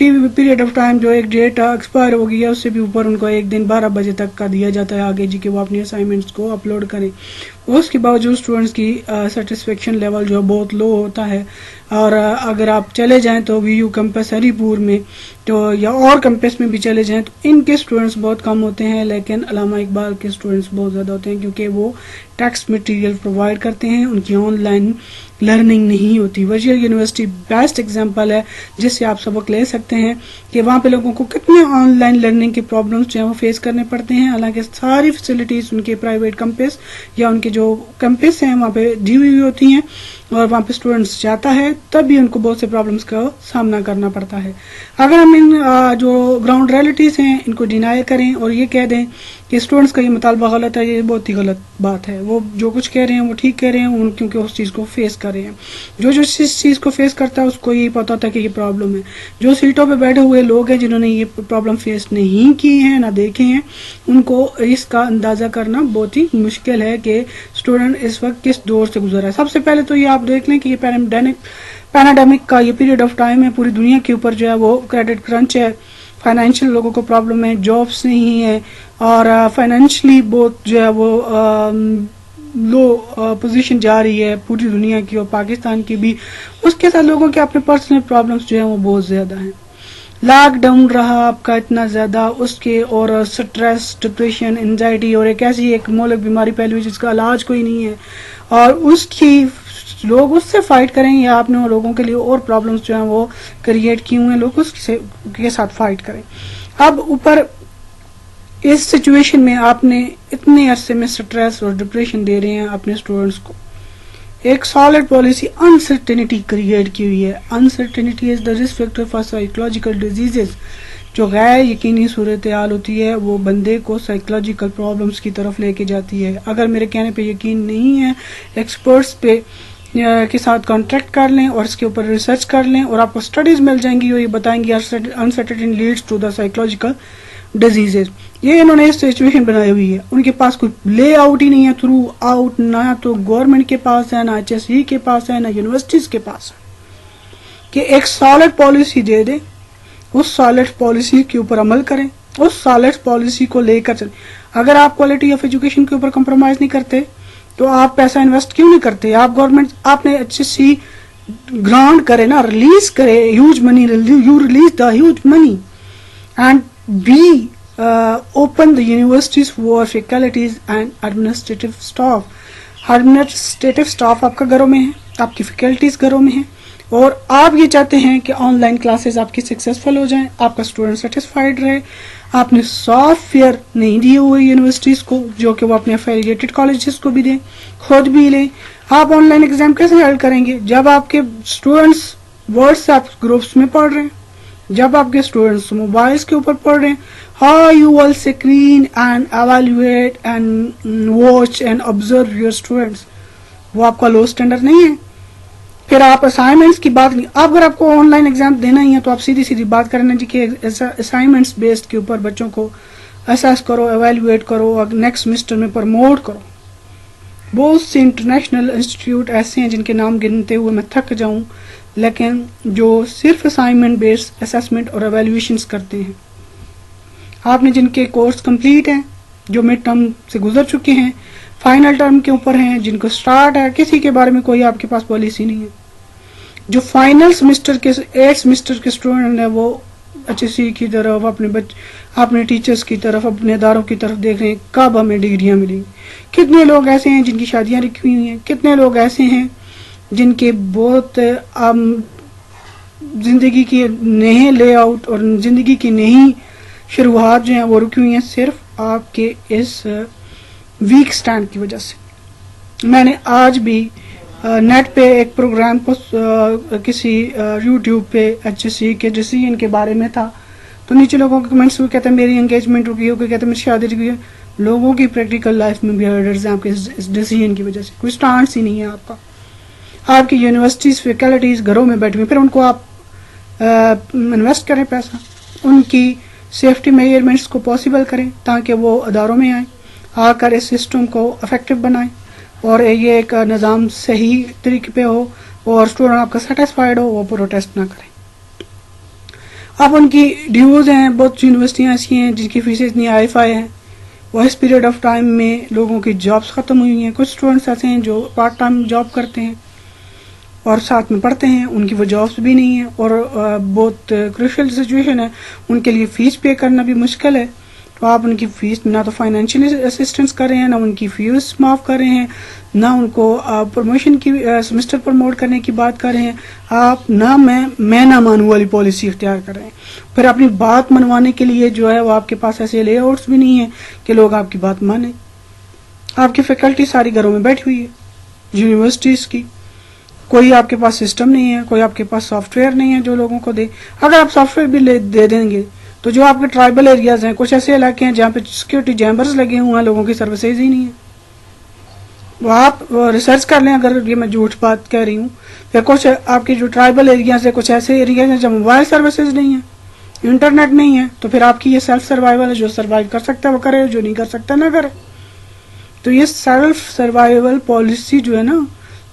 Period of time جو ایک date expire ہو گئی ہے اس سے بھی اوپر ان کو ایک دن 12 بجے تک کا دیا جاتا ہے آگے جی کہ وہ اپنی اسائنمنٹس کو اپلوڈ کریں. اس کے باوجود اسٹوڈنٹس کی سیٹسفیکشن لیول جو بہت لو ہوتا ہے. اور اگر آپ چلے جائیں تو وی یو کیمپس ہری پور میں تو یا اور کیمپس میں بھی چلے جائیں تو ان کے اسٹوڈنٹس بہت کم ہوتے ہیں, لیکن علامہ اقبال کے اسٹوڈنٹس بہت زیادہ ہوتے ہیں کیونکہ وہ ٹیکسٹ مٹیریل پرووائڈ کرتے ہیں, ان کی آن لائن لرننگ نہیں ہوتی. ورچوئل یونیورسٹی بیسٹ ایگزامپل ہے جس سے آپ سبق لے سکتے ہیں کہ وہاں پہ لوگوں کو کتنے آن لائن لرننگ کے پرابلمس جو ہیں وہ فیس کرنے پڑتے ہیں, حالانکہ ساری فیسلٹیز ان کے پرائیویٹ کیمپس یا ان کے جو کیمپس ہیں وہاں پہ دی ہوئی ہوتی ہیں اور وہاں پہ اسٹوڈنٹس جاتا ہے تب بھی ان کو بہت سے پرابلمس کا سامنا کرنا پڑتا ہے. اگر ہم ان جو گراؤنڈ ریئلٹیز ہیں ان کو ڈینائی کریں اور یہ کہہ دیں کہ اسٹوڈنٹس کا یہ مطالبہ غلط ہے, یہ بہت ہی غلط بات ہے. وہ جو کچھ کہہ رہے ہیں وہ ٹھیک کہہ رہے ہیں کیونکہ اس چیز کو فیس کر رہے ہیں. جو اس چیز کو فیس کرتا ہے اس کو یہ پتا ہوتا ہے کہ یہ پرابلم ہے. جو سیٹوں پہ بیٹھے ہوئے لوگ ہیں جنہوں نے یہ پرابلم فیس نہیں کی ہیں نہ دیکھے ہیں ان کو اس کا اندازہ کرنا بہت ہی مشکل ہے کہ اسٹوڈنٹ اس وقت کس دور سے گزر رہا ہے. سب سے پہلے تو یہ آپ دیکھ لیں کہ یہ پینڈیمک کا یہ پیریڈ آف ٹائم ہے, پوری دنیا کے اوپر جو ہے وہ کریڈٹ کرنچ ہے, فائنینشیل لوگوں کو پرابلم ہے, جابس نہیں ہے اور فائنینشلی بہت جو ہے وہ لو پوزیشن جا رہی ہے پوری دنیا کی اور پاکستان کی بھی. اس کے ساتھ لوگوں کے اپنے پرسنل پرابلمس جو ہیں وہ بہت زیادہ ہیں. لاک ڈاؤن رہا آپ کا اتنا زیادہ, اس کے اور سٹریس, ڈپریشن, انزائٹی اور ایک ایسی ایک مہلک بیماری پھیلی ہوئی جس کا علاج کوئی نہیں ہے اور اس کی لوگ اس سے فائٹ کریں یا آپ نے لوگوں کے لیے اور پرابلمس جو ہیں وہ کریٹ کیے ہوئے ہیں, لوگ اس کے ساتھ فائٹ کریں. اب اوپر اس سچویشن میں آپ نے اتنے عرصے میں سٹریس اور ڈپریشن دے رہے ہیں اپنے اسٹوڈنٹس کو. ایک سالڈ پالیسی انسرٹینٹی کریٹ کی ہوئی ہے. Uncertainty is the risk factor for psychological diseases. جو غیر یقینی صورتحال ہوتی ہے وہ بندے کو سائیکولوجیکل پرابلمس کی طرف لے کے جاتی ہے. اگر میرے کہنے پہ یقین نہیں ہے ایکسپرٹس پہ کے ساتھ کانٹیکٹ کر لیں اور اس کے اوپر ریسرچ کر لیں اور آپ کو اسٹڈیز مل جائیں گی اور یہ بتائیں گی uncertainty leads to the psychological diseases. یہ انہوں نے سچویشن بنائی ہوئی ہے, ان کے پاس کوئی لے آؤٹ ہی نہیں ہے تھرو آؤٹ, نہ تو گورنمنٹ کے پاس ہے, نہ HSE کے پاس ہے, نہ یونیورسٹیز کے پاس ہے کہ ایک سالڈ پالیسی دے دیں, اس سالڈ پالیسی کے اوپر عمل کریں, اس سالڈ پالیسی کو لے کر چلیں. اگر آپ کوالٹی آف ایجوکیشن کے اوپر کمپرومائز نہیں کرتے تو آپ پیسہ انویسٹ کیوں نہیں کرتے؟ آپ گورنمنٹ آپ نے HSE گرانٹ کرے نا, ریلیز کرے huge money, you release the huge money and be open the universities for faculties and administrative staff. Administrative staff آپ کا گھروں میں ہے, آپ کی فیکلٹیز گھروں میں ہیں اور آپ یہ چاہتے ہیں کہ آن لائن کلاسز آپ کی سکسیزفل ہو جائیں, آپ کا اسٹوڈنٹ سیٹسفائیڈ رہے. آپ نے سافٹ ویئر نہیں دیے ہوئے یونیورسٹیز کو جو کہ وہ اپنے افیلیٹڈ کالجز کو بھی دیں, خود بھی لیں. آپ آن لائن ایگزام کیسے حل کریں گے جب آپ کے اسٹوڈنٹس واٹس ایپ گروپس میں پڑھ رہے ہیں, جب آپ کے اسٹوڈنٹس موبائلس کے اوپر پڑھ رہے ہیں؟ How you will screen and evaluate and watch and observe your students. وہ آپ کا لو اسٹینڈرڈ نہیں ہے. پھر آپ اسائنمنٹس کی بات نہیں, اگر آپ کو آن لائن ایگزام دینا ہی ہے تو آپ سیدھی بات کریں جی کہ اسائنمنٹس بیسڈ کے اوپر بچوں کو اسیس کرو, ایویلویٹ کرو اور نیکسٹ سیمسٹر میں پروموٹ کرو. بہت سے انٹرنیشنل انسٹیٹیوٹ ایسے ہیں جن کے نام گنتے ہوئے میں تھک جاؤں, لیکن جو صرف اسائنمنٹ بیسڈ اسیسمنٹ اور ایویلویشنس کرتے ہیں. آپ نے جن کے کورس کمپلیٹ ہیں, جو مڈ ٹرم سے گزر چکے ہیں, فائنل ٹرم کے اوپر ہیں, جن کو سٹارٹ ہے, کسی کے بارے میں کوئی آپ کے پاس پالیسی نہیں ہے. جو فائنل سیمسٹر کے 8 سیمسٹر کے اسٹوڈنٹ ہیں وہ HSE کی طرف, اپنے ٹیچرز کی طرف, اپنے اداروں کی طرف دیکھ رہے ہیں کب ہمیں ڈگریاں ملیں. کتنے لوگ ایسے ہیں جن کی شادیاں رکھی ہوئی ہیں, کتنے لوگ ایسے ہیں جن کے بہت زندگی کی نئے لے آؤٹ اور زندگی کی نئی شروعات جو ہیں وہ رکی ہوئی ہیں صرف آپ کے اس ویک سٹینڈ کی وجہ سے. میں نے آج بھی نیٹ پہ ایک پروگرام کسی یوٹیوب پہ HSE کے ڈیسیژن کے بارے میں تھا, تو نیچے لوگوں کے کمنٹس کو کہتے ہیں میری انگیجمنٹ رکی ہو, کوئی کہتے ہیں میری شادی رکی ہے. لوگوں کی پریکٹیکل لائف میں بھی ہرڈرز ہیں آپ کے اس ڈیسیژن کی وجہ سے. کوئی سٹانس ہی نہیں ہے آپ کا. آپ کی یونیورسٹیز فیکلٹیز گھروں میں بیٹھی ہوئی, پھر ان کو آپ انویسٹ کریں پیسہ, ان کی سیفٹی میجرمنٹس کو پاسبل کریں تاکہ وہ اداروں میں آئیں, آ کر اس سسٹم کو افیکٹو بنائیں اور یہ ایک نظام صحیح طریقے پہ ہو اور اسٹوڈنٹ آپ کا سیٹسفائیڈ ہو, وہ پروٹیسٹ نہ کریں. اب ان کی ڈیوز ہیں، بہت یونیورسٹیاں ایسی ہیں جن کی فیسیں اتنی ہائی فائی ہیں، وہ اس پیریڈ آف ٹائم میں لوگوں کی جابس ختم ہوئی ہیں. کچھ اسٹوڈنٹس ایسے ہیں جو پارٹ ٹائم جاب کرتے ہیں اور ساتھ میں پڑھتے ہیں، ان کی وہ جابس بھی نہیں ہیں، اور بہت کروشل سچویشن ہے، ان کے لیے فیس پے کرنا بھی مشکل ہے. تو آپ ان کی فیس نہ تو فائنینشیل اسسٹنس کر رہے ہیں، نہ ان کی فیس معاف کر رہے ہیں، نہ ان کو پروموشن کی سمسٹر پروموٹ کرنے کی بات کر رہے ہیں. آپ نہ میں نہ مانوں والی پالیسی اختیار کر رہے ہیں. پھر اپنی بات منوانے کے لیے جو ہے وہ آپ کے پاس ایسے لے آؤٹس بھی نہیں ہیں کہ لوگ آپ کی بات مانیں. آپ کی فیکلٹی ساری گھروں میں بیٹھی ہوئی ہے یونیورسٹیز کی، کوئی آپ کے پاس سسٹم نہیں ہے، کوئی آپ کے پاس سافٹ ویئر نہیں ہے جو لوگوں کو دے. اگر آپ سافٹ ویئر بھی دے دیں گے تو جو آپ کے ٹرائبل ایریاز ہیں، کچھ ایسے علاقے ہیں جہاں پہ سیکورٹی چیمبرز لگے ہوئے ہیں، لوگوں کی سروسز ہی نہیں ہیں. وہ آپ ریسرچ کر لیں اگر یہ میں جھوٹ بات کہہ رہی ہوں. پھر کچھ آپ کے جو ٹرائبل ایریاز ہیں، کچھ ایسے ایریاز ہیں جہاں موبائل سروسز نہیں ہیں، انٹرنیٹ نہیں ہے. تو پھر آپ کی یہ سیلف سروائیول ہے، جو سروائیو کر سکتا ہے وہ کرے، جو نہیں کر سکتا نہ کرے. تو یہ سیلف سروائیول پالیسی جو ہے نا،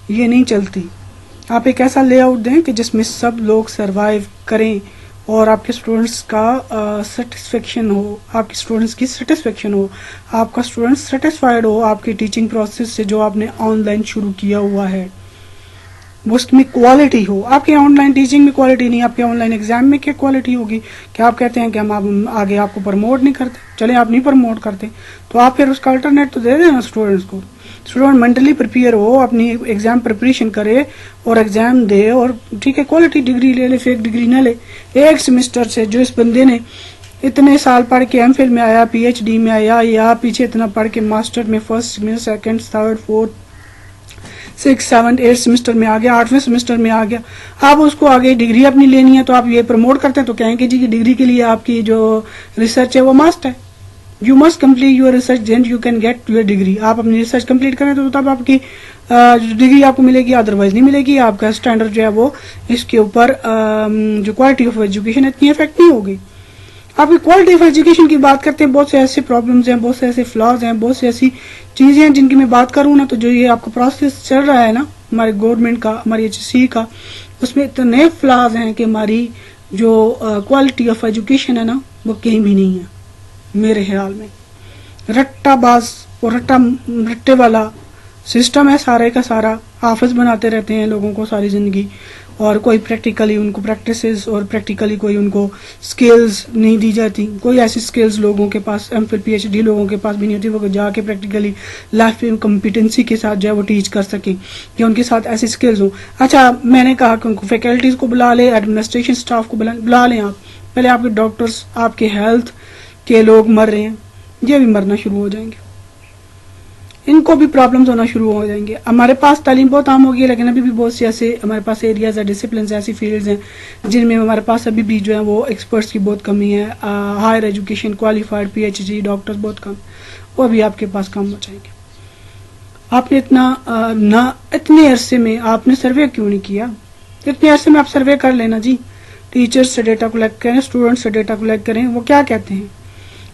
یہ نہیں چلتی. آپ ایک ایسا لے آؤٹ دیں کہ جس میں سب لوگ سروائیو کریں اور آپ کے اسٹوڈنٹس کا سیٹسفیکشن ہو، آپ کے اسٹوڈنٹس کی سیٹسفیکشن ہو، آپ کا اسٹوڈنٹ سیٹسفائیڈ ہو آپ کی ٹیچنگ پروسیس سے جو آپ نے آن لائن شروع کیا ہوا ہے، اس میں کوالٹی ہو. آپ کے آن لائن ٹیچنگ میں کوالٹی نہیں، آپ کے آن لائن ایگزام میں کیا کوالٹی ہوگی؟ کہ آپ کہتے ہیں کہ ہم آگے آپ کو پروموٹ نہیں کرتے. چلیں آپ نہیں پروموٹ کرتے تو آپ پھر اس کا الٹرنیٹ تو دے دیں نا اسٹوڈنٹس کو. اسٹوڈنٹ مینٹلی پریپیئر ہو، اپنی ایگزام پریپریشن کرے اور ایگزام دے، اور ٹھیک ہے کوالٹی ڈگری لے لے، فیک ڈگری نہ لے. ایک سیمسٹر سے جو اس بندے نے اتنے سال پڑھ کے ایم فل میں آیا، پی ایچ ڈی میں آیا، یا پیچھے اتنا پڑھ کے ماسٹر میں فرسٹ میں سیکنڈ تھرڈ فورتھ 6 7 8 سیمسٹر میں آ گیا، 8ویں سیمسٹر میں آ گیا، آپ اس کو آگے ڈگری اپنی لینی ہے تو آپ یہ پروموٹ کرتے ہیں تو کہیں گے جی کہ ڈگری کے لیے آپ کی جو ریسرچ ہے وہ مسٹ ہے. You must complete your research then you can get your degree. آپ اپنی ریسرچ کمپلیٹ کریں تو تب آپ کی ڈگری آپ کو ملے گی، ادروائز نہیں ملے گی. آپ کا اسٹینڈرڈ جو ہے وہ اس کے اوپر جو کوالٹی آف ایجوکیشن اتنی افیکٹ نہیں ہوگی. آپ کی کوالٹی آف ایجوکیشن کی بات کرتے ہیں، بہت سے ایسے پرابلمز ہیں، بہت سے ایسے فلاز ہیں، بہت سی ایسی چیزیں ہیں جن کی میں بات کروں نا، تو جو یہ آپ کا پروسیس چل رہا ہے نا ہمارے گورنمنٹ کا، ہماری ایچ سی کا، اس میں اتنے فلاز ہیں کہ ہماری جو کوالٹی آف ایجوکیشن ہے نا وہ کہیں بھی نہیں ہے میرے خیال میں. رٹا باز اور رٹے والا سسٹم ہے سارے کا سارا. حافظ بناتے رہتے ہیں لوگوں کو ساری زندگی، اور کوئی پریکٹیکلی ان کو پریکٹسز اور پریکٹیکلی کوئی ان کو سکلز نہیں دی جاتی. کوئی ایسی سکلز لوگوں کے پاس، M Phil P H D لوگوں کے پاس بھی نہیں ہوتی وہ جا کے پریکٹیکلی لائف کمپیٹنسی کے ساتھ جو ہے وہ ٹیچ کر سکیں، یا ان کے ساتھ ایسی سکلز ہوں. اچھا میں نے کہا کہ ان کو فیکلٹیز کو بلا لیں، ایڈمنسٹریشن سٹاف کو بلا لیں. آپ پہلے آپ کے ڈاکٹرز، آپ کے ہیلتھ کے لوگ مر رہے ہیں، یہ بھی مرنا شروع ہو جائیں گے، ان کو بھی پرابلمز ہونا شروع ہو جائیں گے. ہمارے پاس تعلیم بہت عام ہوگی لیکن ابھی بھی بہت سے ایسے ہمارے پاس ایریاز ہیں، ڈسپلنز ایسی فیلڈز ہیں جن میں ہمارے پاس ابھی بھی جو ہے وہ ایکسپرٹس کی بہت کمی ہے. Higher education qualified P H D doctors بہت کم، وہ ابھی آپ کے پاس کم ہو جائیں گے. آپ نے اتنے عرصے میں آپ نے سروے کیوں نہیں کیا؟ اتنے عرصے میں آپ سروے کر لینا جی. ٹیچرز سے ڈیٹا کلیکٹ کریں، اسٹوڈنٹس سے ڈیٹا کلیکٹ کریں، وہ کیا کہتے ہیں،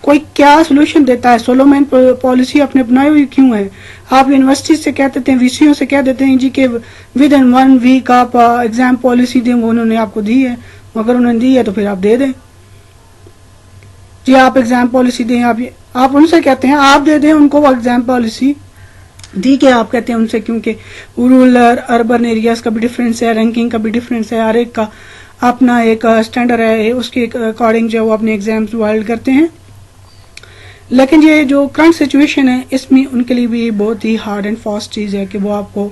کوئی کیا سولوشن دیتا ہے. سولومین پالیسی آپ نے اپنائی ہوئی کیوں ہے؟ آپ یونیورسٹی سے کہہ دیتے ہیں، وی سیوں سے کہہ دیتے ہیں جی کہ ود ان 1 ویک آپ ایگزام پالیسی دیں، وہ انہوں نے آپ کو دی ہے. اگر انہوں نے دی ہے تو پھر آپ دے دیں جی، آپ ایگزام پالیسی دیں. آپ ان سے کہتے ہیں آپ دے دیں ان کو وہ ایگزام پالیسی دی کہ آپ کہتے ہیں ان سے، کیونکہ رورل اربن ایریاز کا بھی ڈفرینس ہے، رینکنگ کا بھی ڈفرینس ہے، ہر ایک کا اپنا ایک اسٹینڈرڈ ہے، اس کے اکارڈنگ جو ہے وہ اپنے ایگزامز وائلڈ کرتے ہیں. لیکن یہ جو کرنٹ سچویشن ہے اس میں ان کے لیے بھی بہت ہی ہارڈ اینڈ فاسٹ چیز ہے کہ وہ آپ کو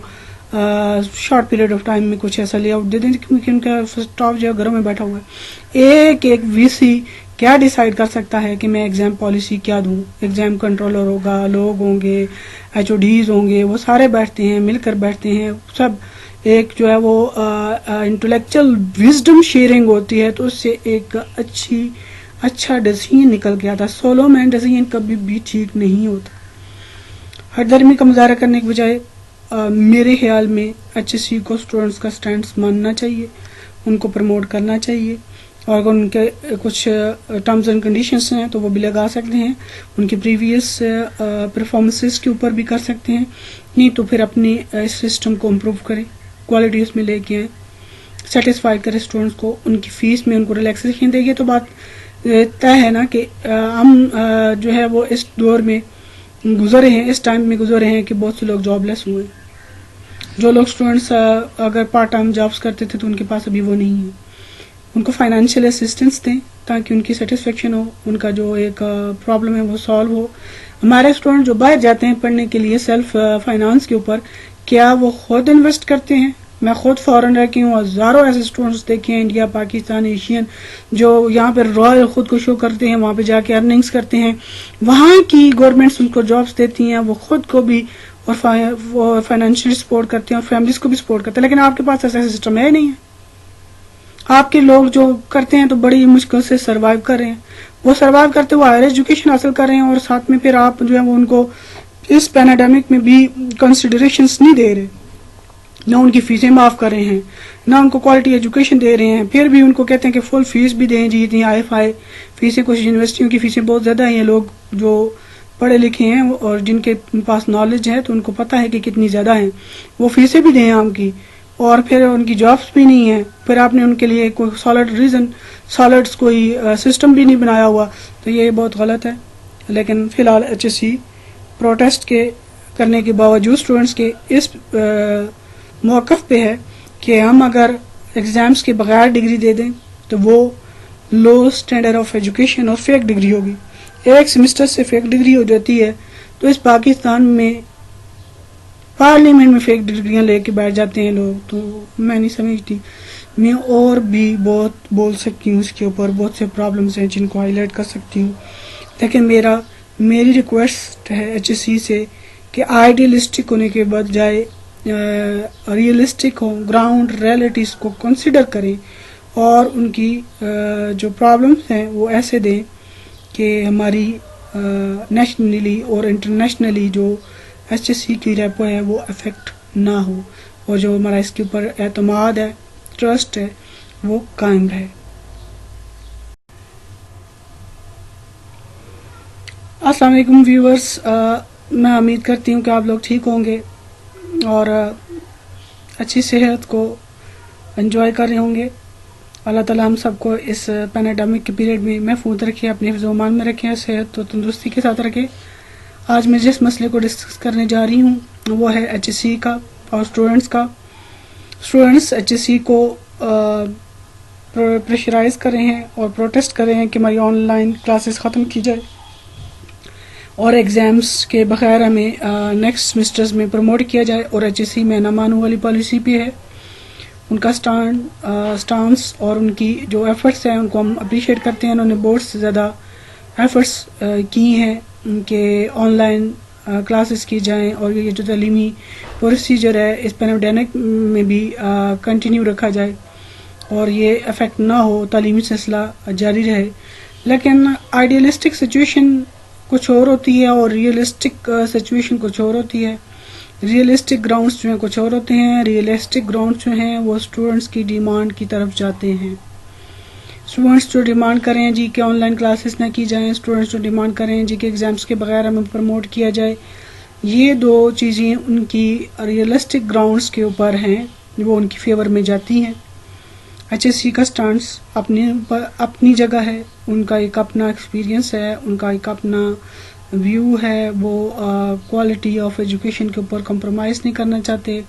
شارٹ پیریڈ آف ٹائم میں کچھ ایسا لے آؤٹ دے دیں، کیونکہ ان کا اسٹاف جو ہے گھروں میں بیٹھا ہوا ہے. ایک وی سی کیا ڈیسائیڈ کر سکتا ہے کہ میں ایگزام پالیسی کیا دوں؟ ایگزام کنٹرولر ہوگا، لوگ ہوں گے، ایچ او ڈیز ہوں گے، وہ سارے بیٹھتے ہیں، مل کر بیٹھتے ہیں، سب ایک جو ہے وہ انٹلیکچوئل وزڈم شیئرنگ ہوتی ہے، تو اس سے ایک اچھا ڈیسیژن نکل کے آتا. سولو مین ڈیسیژن کبھی بھی ٹھیک نہیں ہوتا. ہر درمی کا مظاہرہ کرنے کے بجائے میرے خیال میں ایچ ایس سی کو اسٹوڈنٹس کا سٹینڈس ماننا چاہیے، ان کو پروموٹ کرنا چاہیے، اور اگر ان کے کچھ ٹرمز اینڈ کنڈیشنز ہیں تو وہ بھی لگا سکتے ہیں، ان کی پریویس پرفارمنسز کے اوپر بھی کر سکتے ہیں. نہیں تو پھر اپنی اس سسٹم کو امپروو کریں، کوالٹی اس میں لے کے آئیں. سیٹسفائی کرے اسٹوڈنٹس کو، ان کی فیس میں ان کو ریلیکسیشن دے گی، تو بات طے ہے نا کہ ہم جو ہے وہ اس دور میں گزرے ہیں، اس ٹائم میں گزرے ہیں کہ بہت سے لوگ جاب لیس ہوئے. جو لوگ اسٹوڈنٹس اگر پارٹ ٹائم جابس کرتے تھے تو ان کے پاس ابھی وہ نہیں ہے. ان کو فائنینشیل اسسٹنس دیں تاکہ ان کی سیٹسفیکشن ہو، ان کا جو ایک پرابلم ہے وہ سالو ہو. ہمارے اسٹوڈنٹ جو باہر جاتے ہیں پڑھنے کے لیے سیلف فائنانس کے اوپر، کیا وہ خود انویسٹ کرتے ہیں؟ میں خود فارن رہ کے ہوں، ہزاروں ایسے اسٹوڈنٹس دیکھے ہیں انڈیا، پاکستان، ایشین، جو یہاں پہ رائل خود کو شو کرتے ہیں، وہاں پہ جا کے ارننگس کرتے ہیں، وہاں کی گورنمنٹس ان کو جابس دیتی ہیں، وہ خود کو بھی اور فائنینشلی سپورٹ کرتے ہیں اور فیملیز کو بھی سپورٹ کرتے ہیں. لیکن آپ کے پاس ایسا سسٹم ہے نہیں ہے. آپ کے لوگ جو کرتے ہیں تو بڑی مشکل سے سروائیو کر رہے ہیں. وہ سروائیو کرتے ہوئے ہائر ایجوکیشن حاصل کر رہے ہیں، اور ساتھ میں پھر آپ جو ہے وہ ان کو اس پینیڈیمک میں بھی کنسیڈریشنس نہیں دے رہے، نہ ان کی فیسیں معاف کر رہے ہیں، نہ ان کو کوالٹی ایجوکیشن دے رہے ہیں. پھر بھی ان کو کہتے ہیں کہ فل فیس بھی دیں جی، اتنی IFI فیسیں، کچھ یونیورسٹیوں کی فیسیں بہت زیادہ ہیں. لوگ جو پڑھے لکھے ہیں اور جن کے پاس نالج ہے تو ان کو پتہ ہے کہ کتنی زیادہ ہیں، وہ فیسیں بھی دیں عام کی، اور پھر ان کی جابس بھی نہیں ہیں. پھر آپ نے ان کے لیے کوئی سالڈس کوئی سسٹم بھی نہیں بنایا ہوا، تو یہ بہت غلط ہے. لیکن فی الحال HSC پروٹیسٹ کے کرنے کے باوجود اسٹوڈنٹس کے اس موقف پہ ہے کہ ہم اگر ایگزامس کے بغیر ڈگری دے دیں تو وہ لو اسٹینڈرڈ آف ایجوکیشن اور فیک ڈگری ہوگی. ایک سیمسٹر سے فیک ڈگری ہو جاتی ہے تو اس پاکستان میں پارلیمنٹ میں فیک ڈگریاں لے کے بیٹھ جاتے ہیں لوگ. تو میں نہیں سمجھتی. میں اور بھی بہت بول سکتی ہوں اس کے اوپر، بہت سے پرابلمس ہیں جن کو ہائی لائٹ کر سکتی ہوں. لیکن میری ریکویسٹ ہے HSC سے کہ آئیڈیلسٹک ہونے کے بجائے ریئلسٹک ہوں، گراؤنڈ ریئلٹیز کو کنسیڈر کریں، اور ان کی جو پرابلمس ہیں وہ ایسے دیں کہ ہماری نیشنلی اور انٹرنیشنلی جو HSC کی ریپو ہے وہ افیکٹ نہ ہو، اور جو ہمارا اس کے اوپر اعتماد ہے، ٹرسٹ ہے، وہ قائم رہے. السلام علیکم ویورز، میں امید کرتی ہوں کہ آپ لوگ ٹھیک ہوں گے اور اچھی صحت کو انجوائے کر رہے ہوں گے. اللہ تعالیٰ ہم سب کو اس پینیڈیمک کے پیریڈ میں محفوظ رکھے، اپنے حفظ و امان میں رکھے، صحت و تندرستی کے ساتھ رکھے. آج میں جس مسئلے کو ڈسکس کرنے جا رہی ہوں وہ ہے HSC کا اور اسٹوڈنٹس کا. اسٹوڈنٹس HSC کو پریشرائز کر رہے ہیں اور پروٹیسٹ کر رہے ہیں کہ ہماری آن لائن کلاسز ختم کی جائے اور ایگزامس کے بغیر ہمیں نیکسٹ سیمسٹرز میں پروموٹ کیا جائے. اور HSC میں نہ مانو والی پالیسی پہ ہے. ان کا سٹانس اور ان کی جو ایفرٹس ہیں ان کو ہم اپریشیٹ کرتے ہیں. انہوں نے بہت سے زیادہ ایفرٹس کی ہیں کہ آن لائن کلاسز کی جائیں اور یہ جو تعلیمی پروسیجر ہے اس پینیڈیمک میں بھی کنٹینیو رکھا جائے اور یہ افیکٹ نہ ہو، تعلیمی سلسلہ جاری رہے. لیکن آئیڈیلسٹک سچویشن کچھ اور ہوتی ہے اور ریئلسٹک سچویشن کچھ اور ہوتی ہے. ریئلسٹک گراؤنڈس جو ہیں کچھ اور ہوتے ہیں. ریئلسٹک گراؤنڈس جو ہیں وہ اسٹوڈنٹس کی ڈیمانڈ کی طرف جاتے ہیں. اسٹوڈنٹس جو ڈیمانڈ کریں جی کہ آن لائن کلاسز نہ کی جائیں، اسٹوڈنٹس جو ڈیمانڈ کریں جی کہ ایگزامس کے بغیر ہمیں پروموٹ کیا جائے، یہ دو چیزیں ان کی ریئلسٹک گراؤنڈس کے اوپر ہیں، وہ ان کی فیور میں جاتی ہیں. HSC کا سٹانس اپنی جگہ ہے، ان کا ایک اپنا ایکسپیرینس ہے، ان کا ایک اپنا ویو ہے. وہ کوالٹی آف ایجوکیشن کے اوپر کمپرومائز نہیں کرنا چاہتے.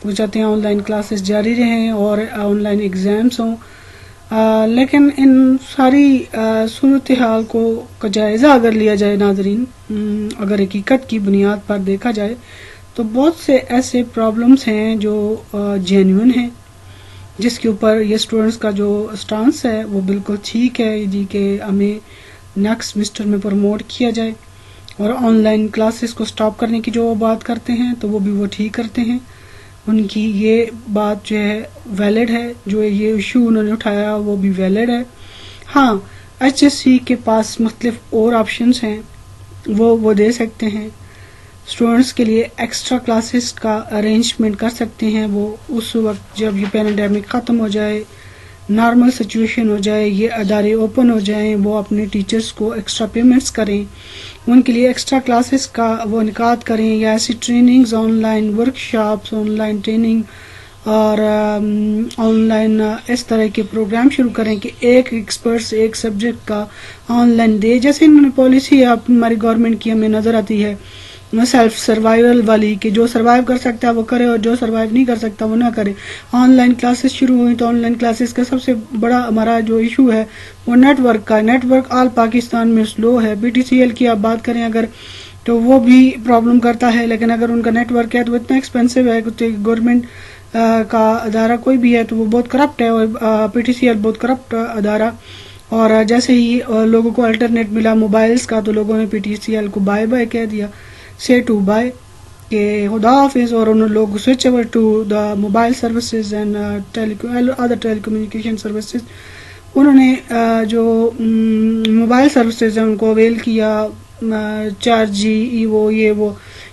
وہ چاہتے ہیں آن لائن کلاسز جاری رہیں اور آن لائن ایگزامس ہوں. لیکن ان ساری صورتحال کا جائزہ اگر لیا جائے ناظرین، اگر حقیقت کی بنیاد پر دیکھا جائے تو بہت سے ایسے پرابلمس ہیں جو جینیون ہیں، جس کے اوپر یہ اسٹوڈنٹس کا جو سٹانس ہے وہ بالکل ٹھیک ہے جی کہ ہمیں نیکسٹ سیمسٹر میں پروموٹ کیا جائے. اور آن لائن کلاسز کو سٹاپ کرنے کی جو وہ بات کرتے ہیں تو وہ بھی وہ ٹھیک کرتے ہیں. ان کی یہ بات جو ہے ویلڈ ہے، جو یہ ایشو انہوں نے اٹھایا وہ بھی ویلڈ ہے. ہاں HSC کے پاس مختلف اور آپشنس ہیں، وہ دے سکتے ہیں. اسٹوڈنٹس کے لیے ایکسٹرا کلاسز کا ارینجمنٹ کر سکتے ہیں وہ اس وقت جب یہ پینیڈیمک ختم ہو جائے، نارمل سچویشن ہو جائے، یہ ادارے اوپن ہو جائیں، وہ اپنے ٹیچرز کو ایکسٹرا پیمنٹس کریں، ان کے لیے ایکسٹرا کلاسز کا وہ انعقاد کریں، یا ایسی trainings, on line work shops, on line training اور آن لائن اس طرح کے پروگرام شروع کریں کہ ایک ایکسپرٹ سے ایک سبجیکٹ کا آن لائن دے. جیسے انہوں نے پالیسی ہماری گورنمنٹ کی ہمیں نظر آتی ہے سیلف سروائیول والی کہ جو سروائیو کر سکتا ہے وہ کرے اور جو سروائیو نہیں کر سکتا وہ نہ کرے. آن لائن کلاسز شروع ہوئی تو آن لائن کلاسز کا سب سے بڑا ہمارا جو ایشو ہے وہ نیٹ ورک کا. نیٹ ورک آل پاکستان میں سلو ہے. BTCL کی آپ بات کریں اگر تو وہ بھی پرابلم کرتا ہے, لیکن اگر ان کا نیٹ ورک ہے تو اتنا ایکسپینسو ہے کہ گورنمنٹ کا ادارہ کوئی بھی ہے تو وہ بہت کرپٹ ہے, اور PTCL بہت کرپٹ ادارہ. اور جیسے ہی لوگوں کو الٹرنیٹ ملا موبائلز کا تو لوگوں نے PTCL کو بائے بائے کہہ دیا, say to bye کہ خدا حافظ, اور انہوں لوگ switch over to the mobile services and other telecommunication services. انہوں نے جو موبائل سروسز ہیں ان کو اویل کیا 4G ایوو یہ وہ,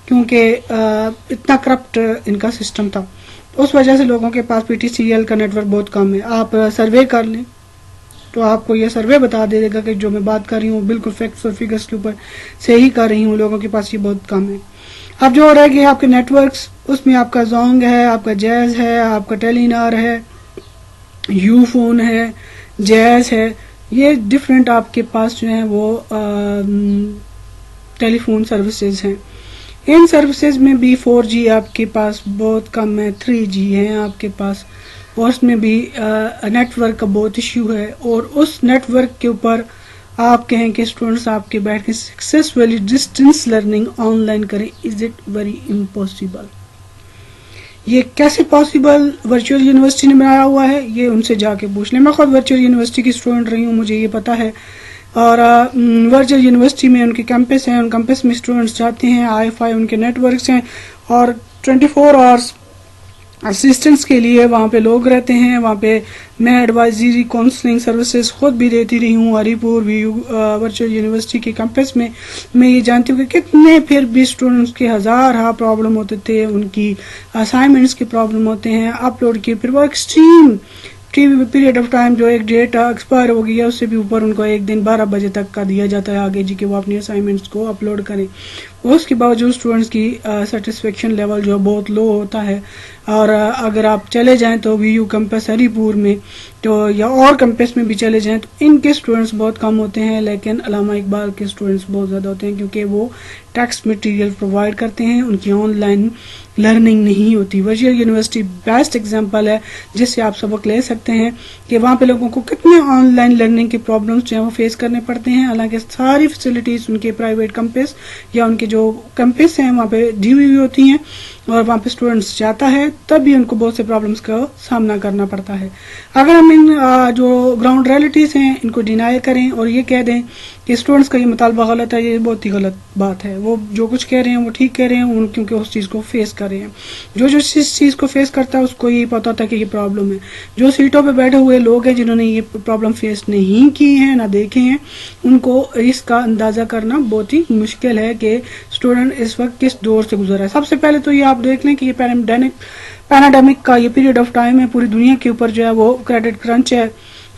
کیونکہ اتنا کرپٹ ان کا سسٹم تھا. اس وجہ سے لوگوں کے پاس PTCL کا نیٹ ورک بہت کم ہے. آپ سروے کر لیں تو آپ کو یہ سروے بتا دے گا کہ جو میں بات کر رہی ہوں بالکل فیکٹس اور فگرس کے اوپر صحیح کر رہی ہوں. لوگوں کے پاس یہ بہت کم ہے. اب جو رہ گئے آپ کے نیٹ ورکس, اس میں آپ کا زونگ ہے, آپ کا جیز ہے, آپ کا ٹیلی نار ہے, یو فون ہے, جیز ہے. یہ ڈفرینٹ آپ کے پاس جو ہیں وہ ٹیلی فون سروسز ہیں. ان سروسز میں بھی 4G آپ کے پاس بہت کم ہے, 3G ہیں آپ کے پاس, اور اس میں بھی نیٹ ورک کا بہت ایشو ہے. اور اس نیٹ ورک کے اوپر آپ کہیں کہ اسٹوڈنٹس آپ کے بیٹھ کے successfully distance learning on line کریں, از اٹ ویری امپاسبل؟ یہ کیسے پاسبل ورچوئل یونیورسٹی نے بنایا ہوا ہے یہ ان سے جا کے پوچھ لیں. میں خود ورچوئل یونیورسٹی کی اسٹوڈنٹ رہی ہوں, مجھے یہ پتا ہے. اور ورچوئل یونیورسٹی میں ان کے کیمپس ہیں, ان کیمپس میں اسٹوڈنٹس جاتے ہیں, IFI ان کے نیٹ ورکس ہیں, اور 24 آورس اسسٹنٹس کے لیے وہاں پہ لوگ رہتے ہیں. وہاں پہ میں ایڈوائزری کاؤنسلنگ سروسز خود بھی دیتی رہی ہوں ہری پور ورچوئل یونیورسٹی کے کیمپس میں. میں یہ جانتی ہوں کہ کتنے پھر بھی اسٹوڈنٹس کے ہزارہ پرابلم ہوتے تھے, ان کی اسائنمنٹس کے پرابلم ہوتے ہیں اپلوڈ کے, پھر وہ ایکسٹریم پیریڈ آف ٹائم جو ایک ڈیٹ ایکسپائر ہو گئی ہے اس سے بھی اوپر ان کو ایک دن 12 بجے تک کا دیا جاتا ہے آگے جی کہ وہ اپنی اسائنمنٹس کو اپلوڈ کریں. اس کے باوجود اسٹوڈنٹس کی سیٹسفیکشن لیول جو بہت لو ہوتا ہے. اور اگر آپ چلے جائیں تو VU کیمپس ہری پور میں تو یا اور کیمپس میں بھی چلے جائیں تو ان کے اسٹوڈنٹس بہت کم ہوتے ہیں, لیکن علامہ اقبال کے اسٹوڈنٹس بہت زیادہ ہوتے ہیں کیونکہ وہ ٹیکسٹ مٹیریل پرووائڈ کرتے ہیں, ان کی آن لائن لرننگ نہیں ہوتی. ورچوئل یونیورسٹی بیسٹ ایگزامپل ہے جس سے آپ سبق لے سکتے ہیں کہ وہاں پہ لوگوں کو کتنے آن لائن لرننگ کے پرابلمس جو ہیں وہ فیس کرنے پڑتے ہیں. حالانکہ ساری فیسلٹیز ان کے پرائیویٹ کیمپس یا ان کے جو کیمپس ہیں وہاں پہ دی ہوئی ہوتی ہیں, اور وہاں پہ اسٹوڈنٹس جاتا ہے تب بھی ان کو بہت سے پرابلمس کا سامنا کرنا پڑتا ہے. اگر ہم ان جو گراؤنڈ ریئلٹیز ہیں ان کو ڈینائی کریں اور یہ کہہ دیں کہ اسٹوڈنٹس کا یہ مطالبہ غلط ہے, یہ بہت ہی غلط بات ہے. وہ جو کچھ کہہ رہے ہیں وہ ٹھیک کہہ رہے ہیں, کیونکہ اس چیز کو فیس کر رہے ہیں. جو اس چیز کو فیس کرتا ہے اس کو یہ پتا ہوتا ہے کہ یہ پرابلم ہے. جو سیٹوں پہ بیٹھے ہوئے لوگ ہیں جنہوں نے یہ پرابلم فیس نہیں کی ہیں نہ دیکھے ہیں, ان کو اس کا اندازہ کرنا بہت ہی مشکل ہے کہ اسٹوڈنٹ اس وقت کس دور سے گزر رہا ہے. سب سے پہلے تو یہ آپ دیکھ لیں کہ یہ پیناڈیمک کا یہ پیریڈ آف ٹائم ہے, پوری دنیا کے اوپر جو ہے وہ کریڈٹ کرنچ ہے,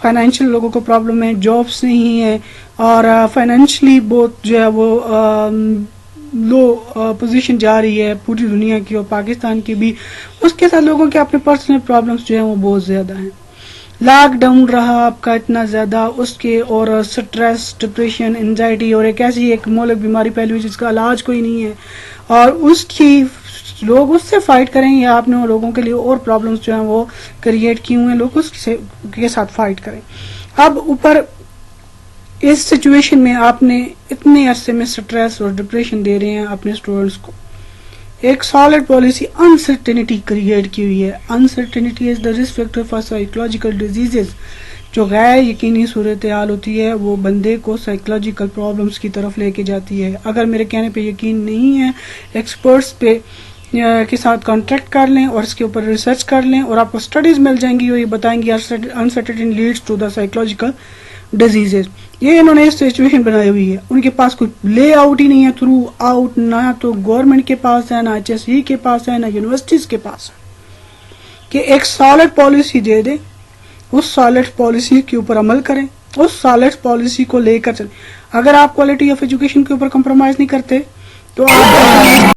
فائنینشیل لوگوں کو پرابلم ہے, جابس نہیں ہے, اور فائنینشلی بہت جو ہے وہ لو پوزیشن جا رہی ہے پوری دنیا کی اور پاکستان کی بھی. اس کے ساتھ لوگوں کے اپنے پرسنل پرابلمس جو ہیں وہ بہت زیادہ ہیں. لاک ڈاؤن رہا آپ کا اتنا زیادہ, اس کے اور سٹریس, ڈپریشن, انزائٹی, اور ایک ایسی ایک مہلک بیماری پھیلی ہوئی جس کا علاج کوئی نہیں ہے, اور اس کی لوگ اس سے فائٹ کریں یا آپ نے لوگوں کے لیے اور پرابلمس جو ہیں وہ کریٹ کیے ہوئے ہیں, لوگ اس کے ساتھ فائٹ کریں. اب اوپر اس سچویشن میں آپ نے اتنے عرصے میں سٹریس اور ڈپریشن دے رہے ہیں اپنے اسٹوڈنٹس کو. ایک سالڈ پالیسی انسرٹینٹی کریٹ کی ہوئی ہے. Uncertainty is the risk factor for psychological diseases. جو غیر یقینی صورتحال ہوتی ہے وہ بندے کو سائیکولوجیکل پرابلمس کی طرف لے کے جاتی ہے. اگر میرے کہنے پہ یقین نہیں ہے, ایکسپرٹس پہ کے ساتھ کانٹیکٹ کر لیں اور اس کے اوپر ریسرچ کر لیں, اور آپ کو اسٹڈیز مل جائیں گی اور یہ بتائیں گی uncertainty leads to the psychological diseases. یہ انہوں نے سچویشن بنائی ہوئی ہے, ان کے پاس کوئی لے آؤٹ ہی نہیں ہے تھرو آؤٹ, نہ تو گورنمنٹ کے پاس ہے, نہ HSE کے پاس ہے, نہ یونیورسٹیز کے پاس ہے, کہ ایک سالڈ پالیسی دے دیں, اس سالڈ پالیسی کے اوپر عمل کریں, اس سالڈ پالیسی کو لے کر چلیں. اگر آپ کوالٹی آف ایجوکیشن کے اوپر کمپرومائز نہیں کرتے تو آپ